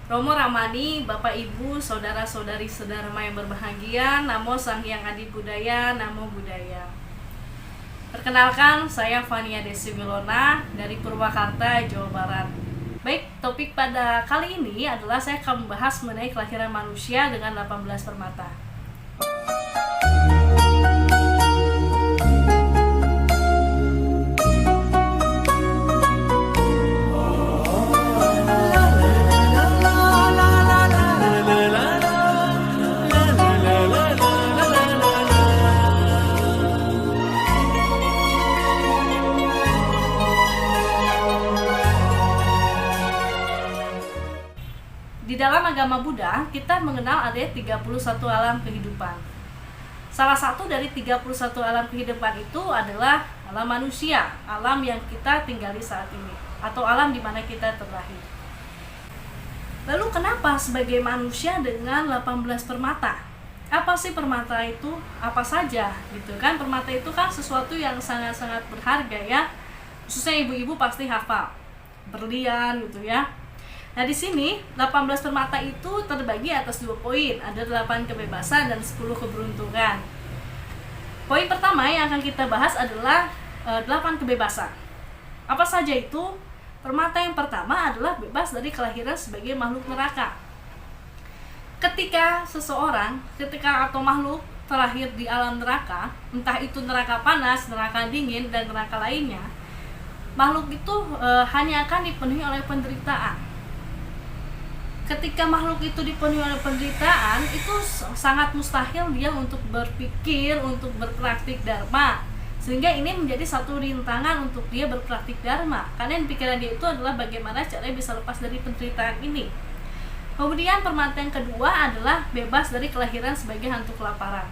Romo Ramani, Bapak Ibu, Saudara-saudari Sedharma yang berbahagia, Namo Sang Hyang Adi Budaya, Namo Buddhaya. Perkenalkan, saya Fania Desi Milona dari Purwakarta, Jawa Barat. Baik, topik pada kali ini adalah saya akan membahas mengenai kelahiran manusia dengan 18 permata. Di dalam agama Buddha, kita mengenal ada 31 alam kehidupan. Salah satu dari 31 alam kehidupan itu adalah alam manusia, alam yang kita tinggali saat ini, atau alam di mana kita terlahir. Lalu kenapa sebagai manusia dengan 18 permata? Apa sih permata itu? Apa saja gitu kan? Permata itu kan sesuatu yang sangat-sangat berharga ya. Khususnya ibu-ibu pasti hafal. Berlian gitu ya. Nah, di sini 18 permata itu terbagi atas 2 poin. Ada 8 kebebasan dan 10 keberuntungan. Poin pertama yang akan kita bahas adalah 8 kebebasan. Apa saja itu? Permata yang pertama adalah bebas dari kelahiran sebagai makhluk neraka. Ketika seseorang, atau makhluk terlahir di alam neraka, entah itu neraka panas, neraka dingin, dan neraka lainnya, makhluk itu hanya akan dipenuhi oleh penderitaan. Ketika makhluk itu dipenuhi oleh penderitaan, itu sangat mustahil dia untuk berpikir, untuk berpraktik dharma. Sehingga ini menjadi satu rintangan untuk dia berpraktik dharma. Karena yang pikiran dia itu adalah bagaimana caranya bisa lepas dari penderitaan ini. Kemudian permata yang kedua adalah bebas dari kelahiran sebagai hantu kelaparan.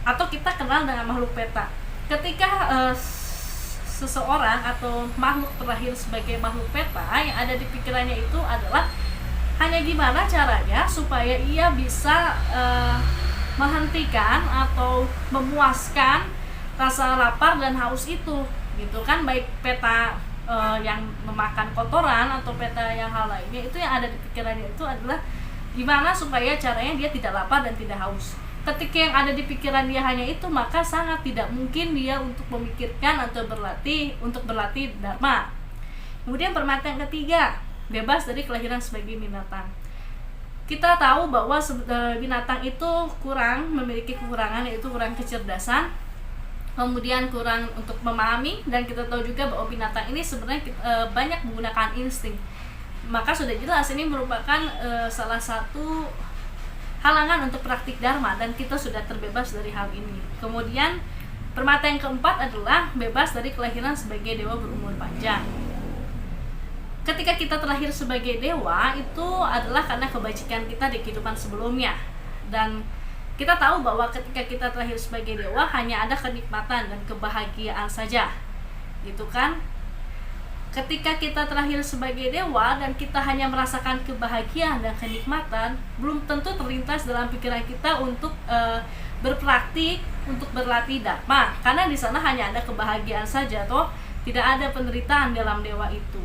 Atau kita kenal dengan makhluk peta. Ketika seseorang atau makhluk terlahir sebagai makhluk peta, yang ada di pikirannya itu adalah hanya gimana caranya supaya ia bisa menghentikan atau memuaskan rasa lapar dan haus itu, gitu kan, baik peta yang memakan kotoran atau peta yang hal lainnya, itu yang ada di pikirannya itu adalah gimana supaya caranya dia tidak lapar dan tidak haus. Ketika yang ada di pikiran dia hanya itu, maka sangat tidak mungkin dia untuk memikirkan atau berlatih dharma. Kemudian permata yang ketiga, bebas dari kelahiran sebagai binatang. Kita tahu bahwa binatang itu memiliki kekurangan, yaitu kurang kecerdasan, kemudian kurang untuk memahami, dan kita tahu juga bahwa binatang ini sebenarnya banyak menggunakan insting. Maka sudah jelas ini merupakan salah satu halangan untuk praktik dharma, dan kita sudah terbebas dari hal ini. Kemudian permata yang keempat adalah bebas dari kelahiran sebagai dewa berumur panjang. Ketika kita terlahir sebagai dewa, itu adalah karena kebajikan kita di kehidupan sebelumnya. Dan kita tahu bahwa ketika kita terlahir sebagai dewa, hanya ada kenikmatan dan kebahagiaan saja, gitu kan. Ketika kita terlahir sebagai dewa dan kita hanya merasakan kebahagiaan dan kenikmatan, belum tentu terlintas dalam pikiran kita untuk berpraktik, untuk berlatih dharma. Karena di sana hanya ada kebahagiaan saja, toh tidak ada penderitaan dalam dewa itu.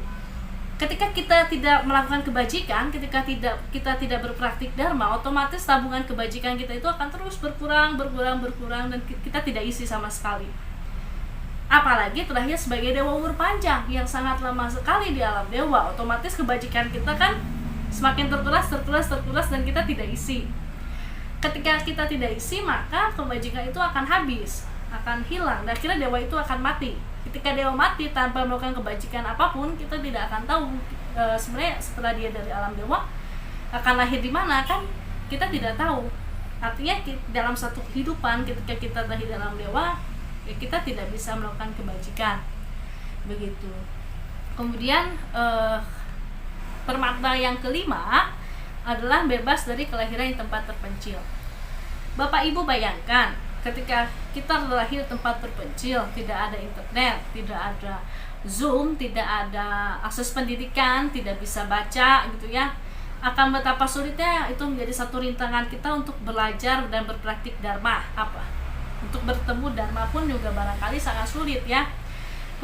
Ketika kita tidak melakukan kebajikan, ketika kita tidak berpraktik dharma, otomatis tabungan kebajikan kita itu akan terus berkurang dan kita tidak isi sama sekali. Apalagi terlahir sebagai dewa umur panjang yang sangat lama sekali di alam dewa, otomatis kebajikan kita kan semakin terkuras dan kita tidak isi. Ketika kita tidak isi, maka kebajikan itu akan habis, akan hilang, dan akhirnya dewa itu akan mati. Ketika dewa mati tanpa melakukan kebajikan apapun, kita tidak akan tahu sebenarnya setelah dia dari alam dewa akan lahir di mana, kan kita tidak tahu. Artinya dalam satu kehidupan ketika kita lahir dalam dewa, ya kita tidak bisa melakukan kebajikan, begitu. Kemudian permata yang kelima adalah bebas dari kelahiran di tempat terpencil. Bapak Ibu bayangkan, ketika kita lahir tempat terpencil, tidak ada internet, tidak ada Zoom, tidak ada akses pendidikan, tidak bisa baca gitu ya, akan betapa sulitnya itu menjadi satu rintangan kita untuk belajar dan berpraktik dharma. Untuk bertemu dharma pun juga barangkali sangat sulit ya.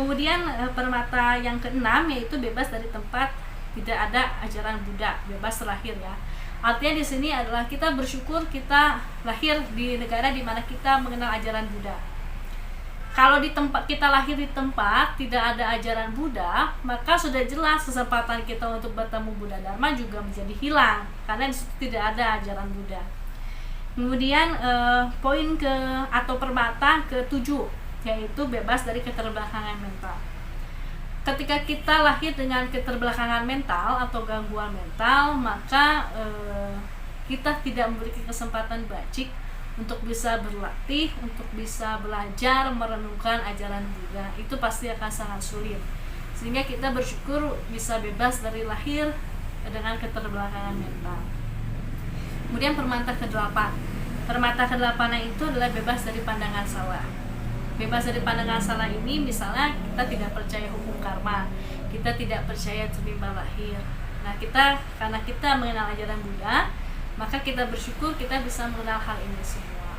Kemudian permata yang keenam yaitu bebas dari tempat tidak ada ajaran Buddha, bebas terlahir ya. Artinya di sini adalah kita bersyukur kita lahir di negara di mana kita mengenal ajaran Buddha. Kalau di tempat kita lahir di tempat tidak ada ajaran Buddha, maka sudah jelas kesempatan kita untuk bertemu Buddha Dharma juga menjadi hilang karena di situ tidak ada ajaran Buddha. Kemudian poin ke atau permata ke-7 yaitu bebas dari keterbelakangan mental. Ketika kita lahir dengan keterbelakangan mental atau gangguan mental, maka kita tidak memiliki kesempatan bacik untuk bisa berlatih, untuk bisa belajar merenungkan ajaran Buddha. Itu pasti akan sangat sulit. Sehingga kita bersyukur bisa bebas dari lahir dengan keterbelakangan mental. Kemudian permata ke-8. Permata ke-8 itu adalah bebas dari pandangan salah. Bebas dari pandangan salah ini misalnya kita tidak percaya hukum karma, kita tidak percaya terlibat lahir. Nah, karena kita mengenal ajaran Buddha, maka kita bersyukur kita bisa mengenal hal ini semua.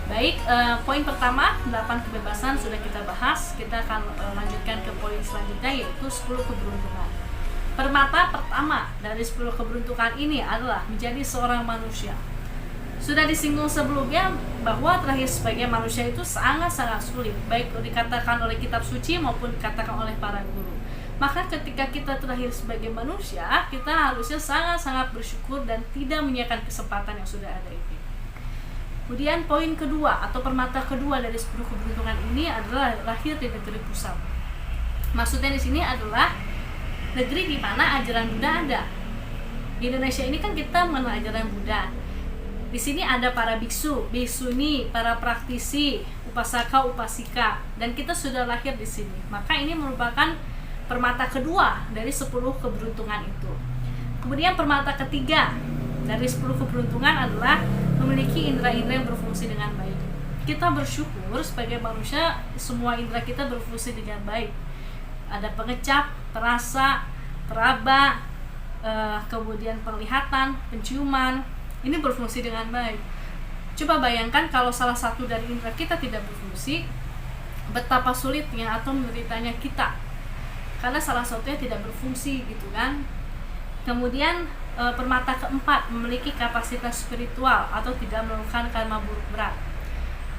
Baik, poin pertama 8 kebebasan sudah kita bahas. Kita akan lanjutkan ke poin selanjutnya yaitu 10 keberuntungan. Permata pertama dari 10 keberuntungan ini adalah menjadi seorang manusia. Sudah disinggung sebelumnya bahwa terlahir sebagai manusia itu sangat-sangat sulit, baik dikatakan oleh kitab suci maupun dikatakan oleh para guru. Maka ketika kita terlahir sebagai manusia, kita harusnya sangat-sangat bersyukur dan tidak menyia-nyiakan kesempatan yang sudah ada itu. Kemudian poin kedua atau permata kedua dari 10 keberuntungan ini adalah lahir di negeri pusat. Maksudnya di sini adalah negeri di mana ajaran Buddha ada. Di Indonesia ini kan kita mengenal ajaran Buddha. Di sini ada para biksu, biksuni, para praktisi, upasaka, upasika, dan kita sudah lahir di sini. Maka ini merupakan permata kedua dari 10 keberuntungan itu. Kemudian permata ketiga dari 10 keberuntungan adalah memiliki indera-indera yang berfungsi dengan baik. Kita bersyukur sebagai manusia semua indera kita berfungsi dengan baik. Ada pengecap, perasa, peraba, kemudian penglihatan, penciuman, ini berfungsi dengan baik. Coba bayangkan kalau salah satu dari indera kita tidak berfungsi, betapa sulitnya atau menderitanya kita, karena salah satunya tidak berfungsi gitu kan. Kemudian permata keempat, memiliki kapasitas spiritual atau tidak melakukan karma buruk berat.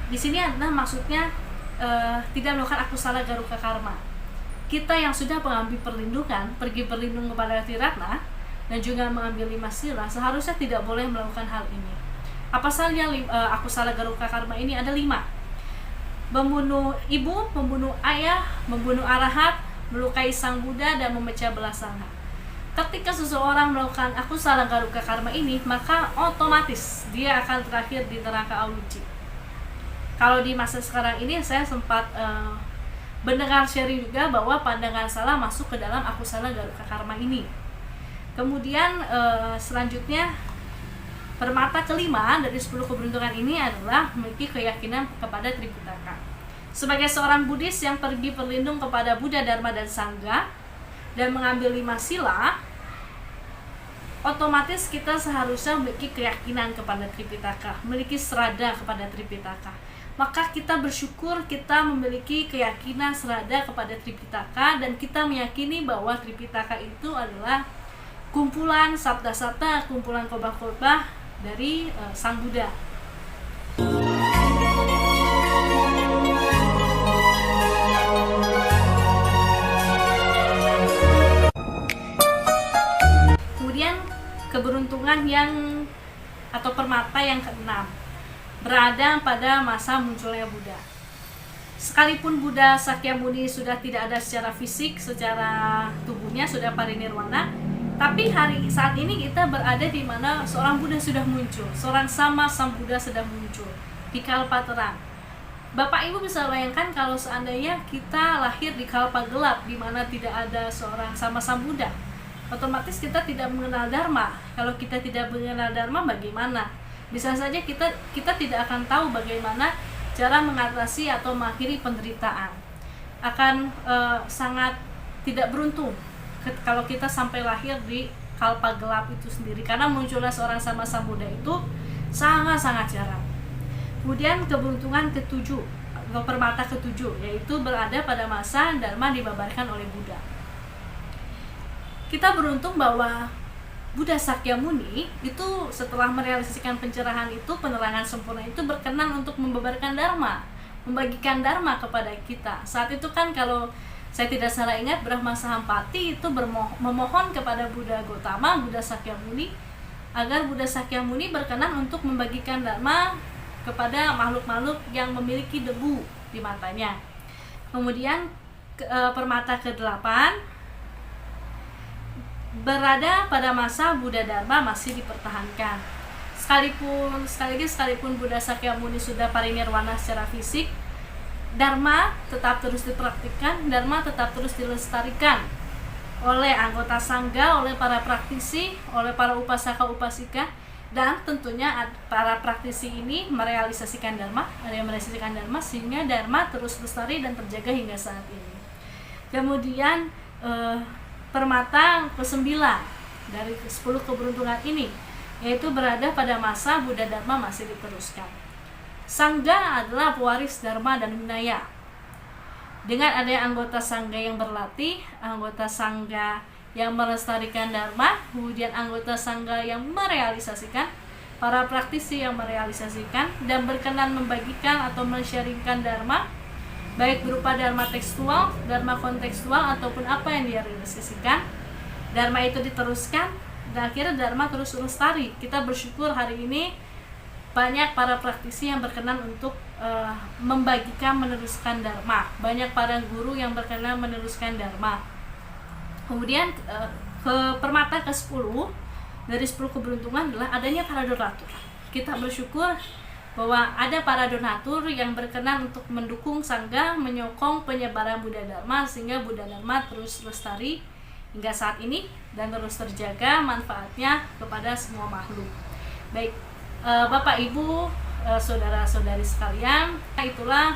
Di sini adalah maksudnya tidak melakukan akusala garuka karma. Kita yang sudah mengambil perlindungan, pergi berlindung kepada Tiratna dan juga mengambil 5 sila, seharusnya tidak boleh melakukan hal ini. Apa saja akusala garuka karma ini? Ada 5. Membunuh ibu, membunuh ayah, membunuh arahat, melukai sang Buddha, dan memecah belah sangha. Ketika seseorang melakukan akusala garuka karma ini, maka otomatis dia akan terakhir di neraka Aluci. Kalau di masa sekarang ini saya sempat mendengar sharing juga bahwa pandangan salah masuk ke dalam akusala garuka karma ini. Kemudian selanjutnya permata kelima dari 10 keberuntungan ini adalah memiliki keyakinan kepada Tripitaka. Sebagai seorang Buddhis yang pergi berlindung kepada Buddha, Dharma, dan Sangha dan mengambil 5 sila, otomatis kita seharusnya memiliki keyakinan kepada Tripitaka, memiliki serada kepada Tripitaka. Maka kita bersyukur kita memiliki keyakinan serada kepada Tripitaka dan kita meyakini bahwa Tripitaka itu adalah kumpulan sabda-sabda, kumpulan khotbah-khotbah dari Sang Buddha. Kemudian keberuntungan yang atau permata yang keenam, berada pada masa munculnya Buddha. Sekalipun Buddha Sakyamuni sudah tidak ada secara fisik, secara tubuhnya sudah parinirwana, tapi saat ini kita berada di mana seorang Buddha sudah muncul, seorang sama Sang Buddha sedang muncul di kalpa terang. Bapak Ibu bisa bayangkan kalau seandainya kita lahir di kalpa gelap di mana tidak ada seorang sama Sang Buddha, otomatis kita tidak mengenal Dharma. Kalau kita tidak mengenal Dharma, bagaimana? Bisa saja kita tidak akan tahu bagaimana cara mengatasi atau mengakhiri penderitaan. Akan sangat tidak beruntung kalau kita sampai lahir di kalpa gelap itu sendiri, karena munculnya seorang sama Sang Buddha itu sangat-sangat jarang. Kemudian keberuntungan ketujuh atau permata ketujuh, yaitu berada pada masa Dharma dibabarkan oleh Buddha. Kita beruntung bahwa Buddha Sakyamuni itu setelah merealisasikan pencerahan itu, penerangan sempurna itu, berkenan untuk membabarkan Dharma, membagikan Dharma kepada kita. Saat itu kan kalau saya tidak salah ingat, Brahma Sahampati itu memohon kepada Buddha Gautama, Buddha Sakyamuni, agar Buddha Sakyamuni berkenan untuk membagikan Dharma kepada makhluk-makhluk yang memiliki debu di matanya. Kemudian permata ke-8 berada pada masa Buddha Dharma masih dipertahankan. Sekalipun Buddha Sakyamuni sudah parinirwana secara fisik, Dharma tetap terus dipraktikkan, Dharma tetap terus dilestarikan oleh anggota sangga, oleh para praktisi, oleh para upasaka-upasika, dan tentunya para praktisi ini merealisasikan Dharma, sehingga Dharma terus lestari dan terjaga hingga saat ini. Kemudian permata ke-9 dari 10 keberuntungan ini, yaitu berada pada masa Buddha Dharma masih diteruskan. Sangga adalah pewaris Dharma dan Vinaya. Dengan adanya anggota sangga yang berlatih, anggota sangga yang melestarikan Dharma, kemudian anggota sangga yang merealisasikan, para praktisi yang merealisasikan dan berkenan membagikan atau men-sharingkan Dharma, baik berupa Dharma tekstual, Dharma kontekstual, ataupun apa yang dia realisasikan, Dharma itu diteruskan dan akhirnya Dharma terus lestari. Kita bersyukur hari ini banyak para praktisi yang berkenan untuk membagikan, meneruskan Dharma. Banyak para guru yang berkenan meneruskan Dharma. Kemudian ke permata ke-10 dari 10 keberuntungan adalah adanya para donatur. Kita bersyukur bahwa ada para donatur yang berkenan untuk mendukung sangga, menyokong penyebaran Buddha Dharma, sehingga Buddha Dharma terus lestari hingga saat ini dan terus terjaga manfaatnya kepada semua makhluk. Baik, Bapak Ibu, saudara-saudari sekalian, itulah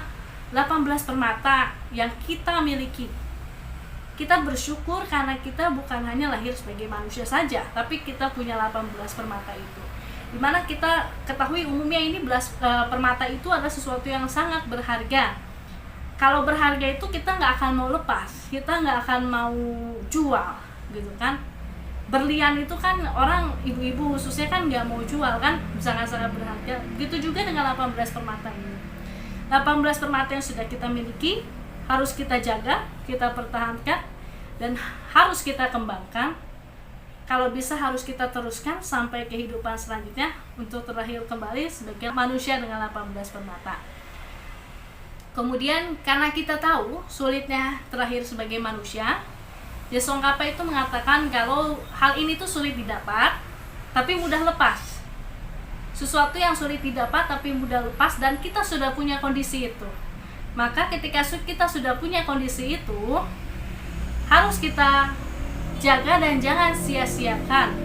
18 permata yang kita miliki. Kita bersyukur karena kita bukan hanya lahir sebagai manusia saja, tapi kita punya 18 permata itu. Dimana kita ketahui umumnya ini permata itu adalah sesuatu yang sangat berharga. Kalau berharga itu kita nggak akan mau lepas, kita nggak akan mau jual, gitu kan. Berlian itu kan orang, ibu-ibu khususnya kan nggak mau jual kan, sangat-sangat berharga. Begitu juga dengan 18 permata ini. 18 permata yang sudah kita miliki harus kita jaga, kita pertahankan, dan harus kita kembangkan. Kalau bisa harus kita teruskan sampai kehidupan selanjutnya untuk terlahir kembali sebagai manusia dengan 18 permata. Kemudian karena kita tahu sulitnya terlahir sebagai manusia, Tsongkhapa itu mengatakan kalau hal ini tuh sulit didapat, tapi mudah lepas. Sesuatu yang sulit didapat tapi mudah lepas, dan kita sudah punya kondisi itu. Maka ketika kita sudah punya kondisi itu, harus kita jaga dan jangan sia-siakan.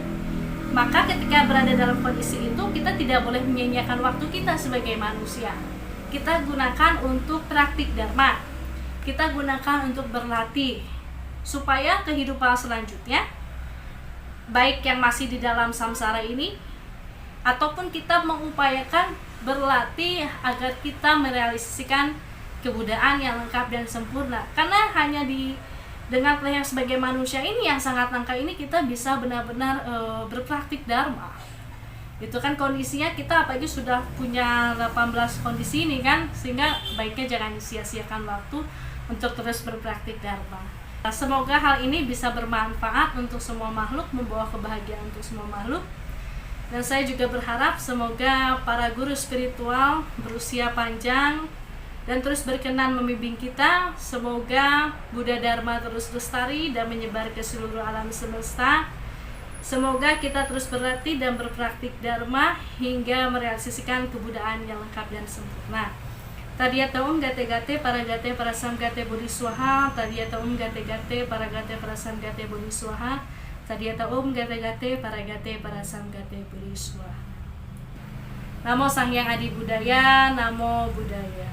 Maka ketika berada dalam kondisi itu, kita tidak boleh menyia-nyiakan waktu kita sebagai manusia. Kita gunakan untuk praktik Dharma, kita gunakan untuk berlatih, supaya kehidupan selanjutnya, baik yang masih di dalam samsara ini, ataupun kita mengupayakan berlatih agar kita merealisasikan kebudayaan yang lengkap dan sempurna. Karena hanya dengan terlahir sebagai manusia ini yang sangat langka ini, kita bisa benar-benar berpraktik Dharma. Itu kan kondisinya kita apalagi sudah punya 18 kondisi ini kan, sehingga baiknya jangan sia-siakan waktu untuk terus berpraktik Dharma. Semoga hal ini bisa bermanfaat untuk semua makhluk, membawa kebahagiaan untuk semua makhluk. Dan saya juga berharap semoga para guru spiritual berusia panjang dan terus berkenan membimbing kita. Semoga Buddha Dharma terus lestari dan menyebar ke seluruh alam semesta. Semoga kita terus berlatih dan berpraktik Dharma hingga merealisasikan kebudayaan yang lengkap dan sempurna. Tadiyata gate-gate para gate para samgate bodhiswaha. Tadiyata gate-gate para gate para samgate bodhiswaha. Tadiyata gate-gate para gate para samgate bodhiswaha. Namo Sang Hyang Adi Budaya, Namo Buddhaya.